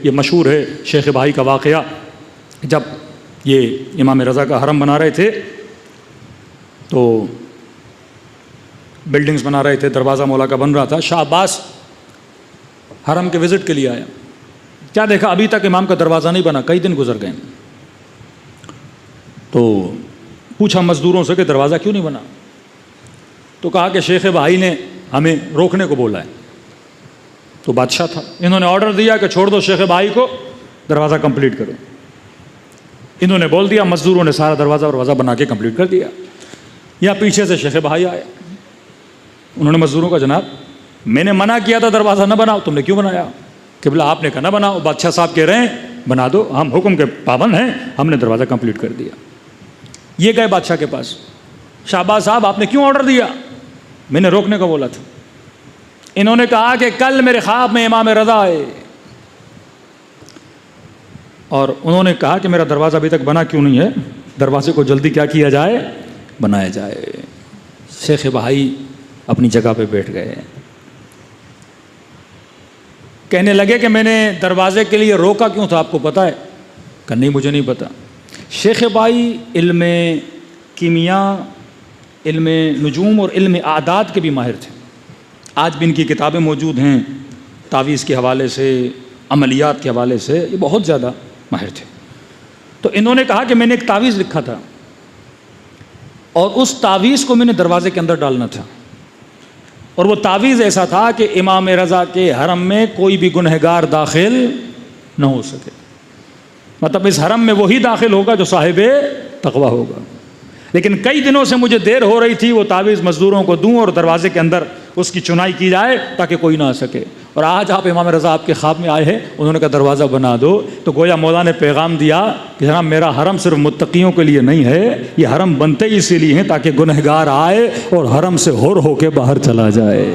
یہ مشہور ہے شیخ بھائی کا واقعہ، جب یہ امام رضا کا حرم بنا رہے تھے تو بلڈنگز بنا رہے تھے، دروازہ مولا کا بن رہا تھا، شاہ عباس حرم کے وزٹ کے لیے آیا، کیا دیکھا ابھی تک امام کا دروازہ نہیں بنا، کئی دن گزر گئے، تو پوچھا مزدوروں سے کہ دروازہ کیوں نہیں بنا، تو کہا کہ شیخ بھائی نے ہمیں روکنے کو بولا ہے، تو بادشاہ تھا، انہوں نے آرڈر دیا کہ چھوڑ دو شیخ بھائی کو، دروازہ کمپلیٹ کرو، انہوں نے بول دیا، مزدوروں نے سارا دروازہ بنا کے کمپلیٹ کر دیا، یا پیچھے سے شیخ بھائی آئے، انہوں نے مزدوروں کا جناب میں نے منع کیا تھا دروازہ نہ بناؤ، تم نے کیوں بنایا؟ قبلہ آپ نے کہا نہ بناؤ، بادشاہ صاحب کہہ رہے ہیں بنا دو، ہم حکم کے پابند ہیں، ہم نے دروازہ کمپلیٹ کر دیا۔ یہ گئے بادشاہ کے پاس، شہباز صاحب آپ نے کیوں آرڈر دیا؟ میں نے روکنے کو بولا تھا۔ انہوں نے کہا کہ کل میرے خواب میں امام رضا آئے اور انہوں نے کہا کہ میرا دروازہ ابھی تک بنا کیوں نہیں ہے، دروازے کو جلدی کیا کیا جائے، بنایا جائے۔ شیخ بھائی اپنی جگہ پہ بیٹھ گئے، کہنے لگے کہ میں نے دروازے کے لیے روکا کیوں تھا، آپ کو پتہ ہے؟ کہ نہیں مجھے نہیں پتا۔ شیخ بھائی علم کیمیا، علم نجوم اور علم اعداد کے بھی ماہر تھے، آج بھی ان کی کتابیں موجود ہیں، تعویذ کے حوالے سے، عملیات کے حوالے سے یہ بہت زیادہ ماہر تھے۔ تو انہوں نے کہا کہ میں نے ایک تعویذ لکھا تھا اور اس تعویذ کو میں نے دروازے کے اندر ڈالنا تھا، اور وہ تعویذ ایسا تھا کہ امام رضا کے حرم میں کوئی بھی گنہگار داخل نہ ہو سکے، مطلب اس حرم میں وہی داخل ہوگا جو صاحب تقویٰ ہوگا۔ لیکن کئی دنوں سے مجھے دیر ہو رہی تھی وہ تعویذ مزدوروں کو دوں اور دروازے کے اندر اس کی چنائی کی جائے تاکہ کوئی نہ آ سکے، اور آج آپ امام رضا آپ کے خواب میں آئے ہیں، انہوں نے کہا دروازہ بنا دو، تو گویا مولا نے پیغام دیا کہ جناب میرا حرم صرف متقیوں کے لیے نہیں ہے، یہ حرم بنتے ہی اسی لیے ہیں تاکہ گنہگار آئے اور حرم سے ہور ہو کے باہر چلا جائے۔